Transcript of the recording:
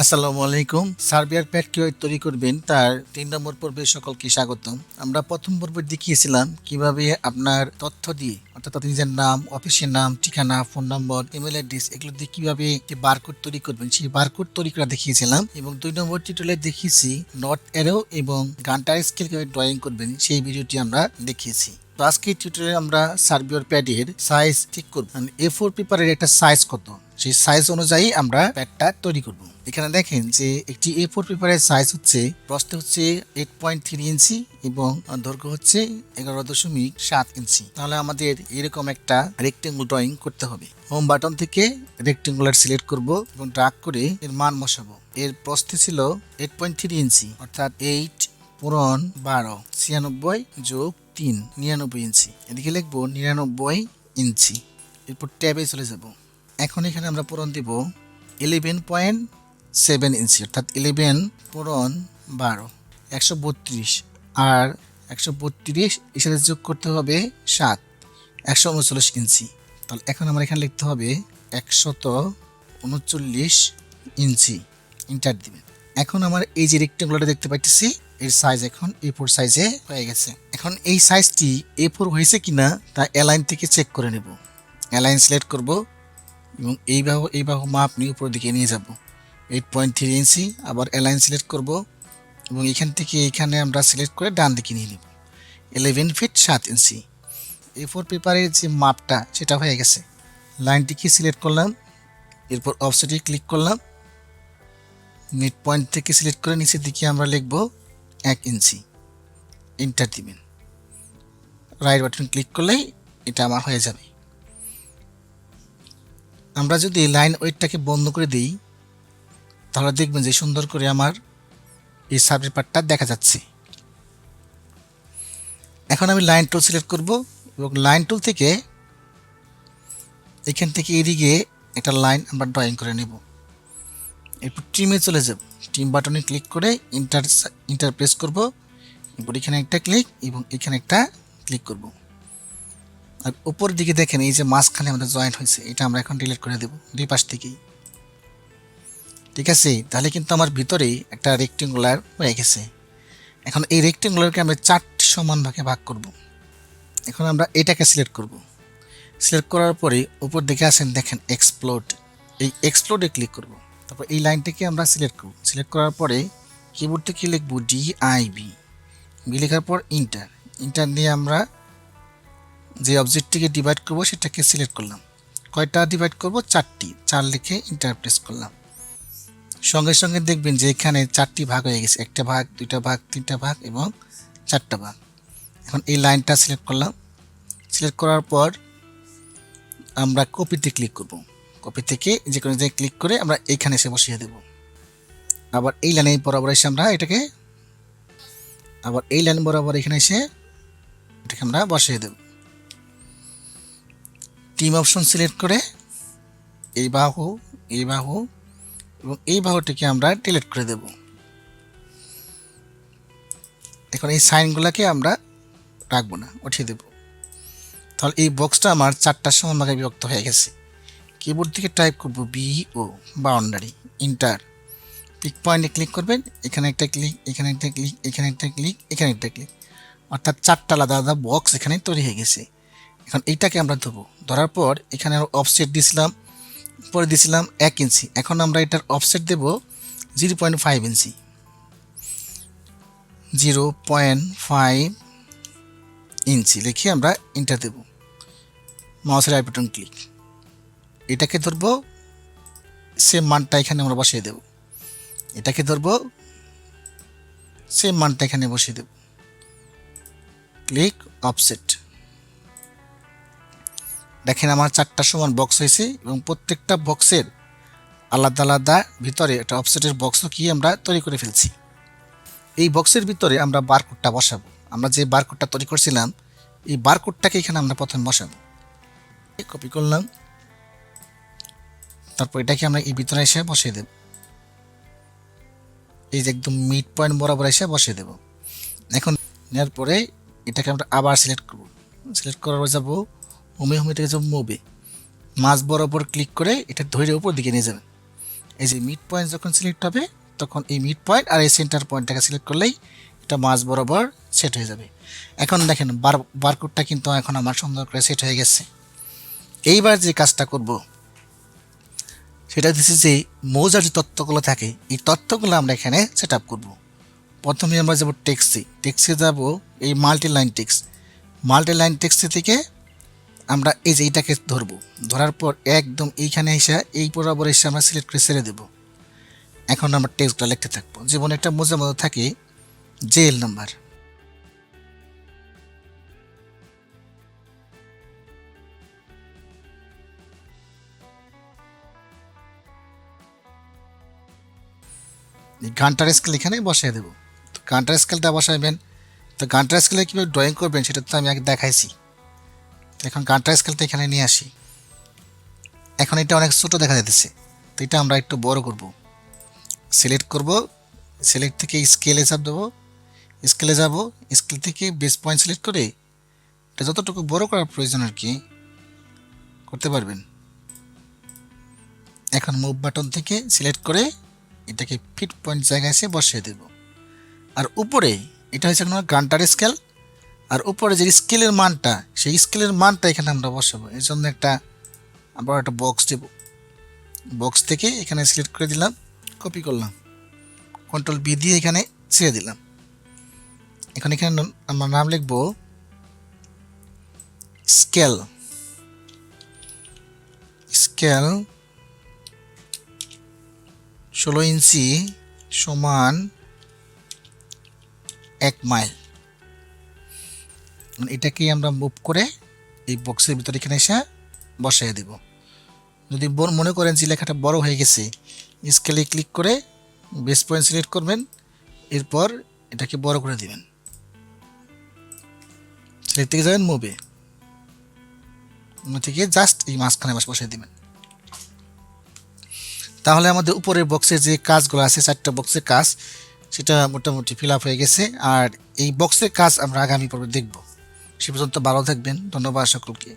আসসালামু আলাইকুম। সার্বিয়ার প্যাড কিভাবে তৈরি করবেন তার ৩ নম্বর পর্বে সকলকে স্বাগতম। আমরা প্রথম পর্বে দেখিয়েছিলাম কিভাবে আপনার তথ্য দিয়ে অর্থাৎ আপনি নিজের নাম, অফিসের নাম, ঠিকানা, ফোন নম্বর, ইমেল অ্যাড্রেস এগুলো দিয়ে কিভাবে একটি বারকোড তৈরি করবেন সেই বারকোড তৈরি করা দেখিয়েছিলাম এবং ২ নম্বর টিউটোরিয়ালে দেখিয়েছি নট অ্যারো এবং গান্টার স্কেল কিভাবে ড্রয়িং করবেন সেই ভিডিওটি আমরা দেখিয়েছি। তো আজকে টিউটোরিয়ালে আমরা সার্বিয়ার প্যাডের সাইজ ঠিক করব। A4 পেপারের একটা সাইজ কত সেই সাইজ অনুযায়ী আমরা প্যাডটা তৈরি করব। এখানে দেখেন যে একটি A4 পেপারের সাইজ হচ্ছে প্রস্থ হচ্ছে 8.3 ইঞ্চি এবং দৈর্ঘ্য হচ্ছে 11.7 ইঞ্চি। তাহলে আমাদের এরকম একটা রেক্টেঙ্গল ড্রয়িং করতে হবে। হোম বাটন থেকে রেক্টেঙ্গুলার সিলেক্ট করব এবং ড্র্যাগ করে এর মান বসাবো। এর প্রস্থ ছিল 8.3 ইঞ্চি অর্থাৎ 8 পূরণ 12 96 যোগ 3 99 ইঞ্চি। এদিকে লিখবো 99 ইঞ্চি। এরপর ট্যাবে চলে যাব। এখন এখানে আমরা পূরণ দিব 11.7 ইঞ্চি অর্থাৎ 11 পূরণ 12 132 আর 132 এর সাথে যোগ করতে হবে 7 139 ইঞ্চি। তাহলে এখন আমরা এখানে লিখতে হবে 139 ইঞ্চি। এন্টার দিবেন। এখন আমার এই যে রেক্টেঙ্গুলারটা দেখতে পাইতেছি এর সাইজ এখন A4 সাইজে হয়ে গেছে। এখন এই সাইজটি A4 হয়েছে কিনা তা অ্যালাইন থেকে চেক করে নেব। অ্যালাইন সিলেক্ট করব এবং এই বাহু মাপ নিয়ে উপরের দিকে নিয়ে যাব 8.3 ইঞ্চি। আবার অ্যালাইন সিলেক্ট করব এবং এখান থেকে এখানে আমরা সিলেক্ট করে ডান দিকে নিয়ে নেব 11 ফিট 7 ইঞ্চি। A4 পেপারের যে মাপটা সেটা হয়ে গেছে। লাইনটিকে সিলেক্ট করলাম, এরপর অফসেটে ক্লিক করলাম, মিড পয়েন্ট থেকে সিলেক্ট করে নিচের দিকে আমরা লিখব 1 ইঞ্চি। এন্টার দিবেন। রাইট বাটন ক্লিক করলেই এটা আমার হয়ে যাবে। আমরা যদি লাইন ওয়েটটাকে বন্ধ করে দিই তাহলে দেখবেন যে সুন্দর করে আমার এই সার্ভে পার্টটা দেখা যাচ্ছে। এখন আমি লাইন টুল সিলেক্ট করব এবং লাইন টুল থেকে এখান থেকে এদিকে একটা লাইন আমরা ড্রয়িং করে নেব। এরপর ট্রিমে চলে যাব। ট্রিম বাটনে ক্লিক করে ইন্টার প্রেস করব। এরপর এখানে একটা ক্লিক এবং এখানে একটা ক্লিক করব। আর উপরের দিকে দেখেন এই যে মাঝখানে আমাদের জয়েন্ট হয়েছে এটা আমরা এখন ডিলিট করে দেব দুই পাশ থেকেই। ঠিক আছে, তাহলে কিন্তু আমার ভিতরে একটা রেক্টেঙ্গুলার হয়ে গেছে। এখন এই রেক্টেঙ্গুলারকে আমরা 4টি সমান ভাগে ভাগ করব। এখন আমরা এটাকে সিলেক্ট করব। সিলেক্ট করার পরে উপর দিকে আসেন দেখেন এক্সপ্লোড, এই এক্সপ্লোডে ক্লিক করব। তারপর এই লাইনটাকে আমরা সিলেক্ট করব। সিলেক্ট করার পরে কিবোর্ড থেকে লিখব DIB, লেখার পর ইন্টার দিয়ে আমরা যে অবজেক্টটিকে ডিভাইড করব সেটাকে সিলেক্ট করলাম। কয়টা ডিভাইড করব? 4টি। 4 লিখে ইন্টার প্রেস করলাম। সঙ্গে সঙ্গে দেখবেন যে এখানে 4টি ভাগ হয়ে গেছে, একটা ভাগ, দুইটা ভাগ, তিনটা ভাগ এবং 4টা ভাগ। এখন এই লাইনটা সিলেক্ট করলাম। সিলেক্ট করার পর আমরা কপিতে ক্লিক করব। কপি থেকে যে কোনো জায়গায় ক্লিক করে আমরা এইখানে এসে বসিয়ে দেব। আবার এই লাইনে বরাবর এসে আমরা এটাকে এখানে এসে এটাকে আমরা বসিয়ে দেব। টিম অপশন সিলেক্ট করে এই বাহু এবং এই বাহুটিকে আমরা ডিলিট করে দেব। এখন এই সাইনগুলোকে আমরা রাখবো না, উঠিয়ে দেব। তাহলে এই বক্সটা আমার 4টা সমান ভাগে বিভক্ত হয়ে গেছে। কিবোর্ড থেকে টাইপ করব BO বাউন্ডারি, ইন্টার। পিক পয়েন্টে ক্লিক করবেন, এখানে একটা ক্লিক, এখানে একটা ক্লিক, এখানে একটা ক্লিক, এখানে একটা ক্লিক, অর্থাৎ 4টা আলাদা আলাদা বক্স এখানে তৈরি হয়ে গেছে। এখন এইটাকে আমরা ধরবো। ধরার পর এখানে অফসেট দিয়েছিলাম, পরে দিয়েছিলাম 1 ইঞ্চি। এখন আমরা এটার অফসেট দেব 0.5 ইঞ্চি। 0.5 ইঞ্চি লিখে আমরা এন্টার দেব। মাউসের রাইট বাটন ক্লিক। এটাকে ধরবো, সেম মানটা এখানে আমরা বসিয়ে দেব। এটাকে ধরবো, সেম মানটা এখানে বসিয়ে দেব। Click offset. দেখেন আমার 4টা সমান বক্স হয়েছে এবং প্রত্যেকটা বক্সের আলাদা আলাদা ভিতরে একটা অফসেটের বক্সও কি আমরা তৈরি করে ফেলছি। এই বক্সের ভিতরে আমরা বারকোডটা বসাবো। আমরা যে বারকোডটা তৈরি করছিলাম এই বারকোডটাকে এখানে আমরা প্রথমে বসাবো। কপি করলাম, তারপর এটাকে আমরা এই ভিতরে এসে বসিয়ে দেব। এই যে একদম মিড পয়েন্ট বরাবর এসে বসিয়ে দেব। এখন নেওয়ার পরে এটাকে আমরা আবার সিলেক্ট করব। সিলেক্ট করার পর যাবো হোমে থেকে যাবো মুভে, মাঝ বরাবর ক্লিক করে এটা ধরে উপর দিকে নিয়ে যাবেন। এই যে মিড পয়েন্ট যখন সিলেক্ট হবে তখন এই মিড পয়েন্ট আর এই সেন্টার পয়েন্টটাকে সিলেক্ট করলেই এটা মাঝ বরাবর সেট হয়ে যাবে। এখন দেখেন বারকোডটা কিন্তু এখন আমার সুন্দর করে সেট হয়ে গেছে। এইবার যে কাজটা করব সেটা হচ্ছে যে মৌজার যে তথ্যগুলো থাকে এই তথ্যগুলো আমরা এখানে সেট আপ করবো। প্রথমে আমরা যাব টেক্সটে যাব এই মাল্টি লাইন টেক্সট থেকে আমরা এই যে এইটাকে ধরবো, ধরার পর একদম এইখানে এসে এই বরাবর এসে আমরা সিলেক্ট করে ছেড়ে দেবো। এখন আমরা টেক্সটটা লিখতে থাকবো, যেমন একটা মোজার মধ্যে থাকে জেএল নাম্বার। গানটার স্কেল এখানে বসাই দেবো। তো গানটার স্কেলটা বসাইবেন, তো গানটার স্কেলে কীভাবে ড্রয়িং করবেন সেটা তো আমি আগে দেখাইছি। এখন গানটার স্কেলটা এখানে নিয়ে আসি। এখন এটা অনেক ছোটো দেখা যাচ্ছে, তো এটা আমরা একটু বড় করব। সিলেক্ট করব, সিলেক্ট থেকে স্কেলে চাপ দেবো, স্কেলে যাব, স্কেল থেকে বেস পয়েন্ট সিলেক্ট করে এটা যতটুকু বড় করার প্রয়োজন আর কি করতে পারবেন। এখন মুভ বাটন থেকে সিলেক্ট করে এটাকে ফিট পয়েন্ট জায়গায় এসে বসিয়ে দেব। আর উপরে এটা হচ্ছে আপনার গানটার স্কেল, আর উপরে যে স্কেলের মানটা সেই স্কেলের মানটা এখানে আমরা বসাবো। এর জন্য আবার একটা বক্স দেব, বক্স থেকে এখানে সিলেক্ট করে দিলাম, কপি করলাম, কন্ট্রোল বি দিয়ে এখানে ছেড়ে দিলাম। এখন এখানে আমরা নাম লিখব স্কেল 16 ইঞ্চি সমান 1 মাইল। এটাকে আমরা মুভ করে এই বক্সের ভিতরে এখানে এসে বসাই দেব। যদি মনে করেন যে লেখাটা বড় হয়ে গেছে, স্কেলে ক্লিক করে বেস পয়েন্ট সিলেক্ট করবেন, এরপর এটাকে বড় করে দিবেন, সিলেক্ট থেকে যাবেন মুভে, থেকে জাস্ট এই মাঝখানে বসাই দিবেন। তাহলে আমাদের উপরের বক্সে যে কাজগুলো আছে 4টা বক্সের কাজ সেটা মোটামুটি ফিল আপ হয়ে গেছে। আর এই বক্সের কাজ আমরা আগামী পর্বে দেখব। সে পর্যন্ত ভালো থাকবেন, ধন্যবাদ সকলকে।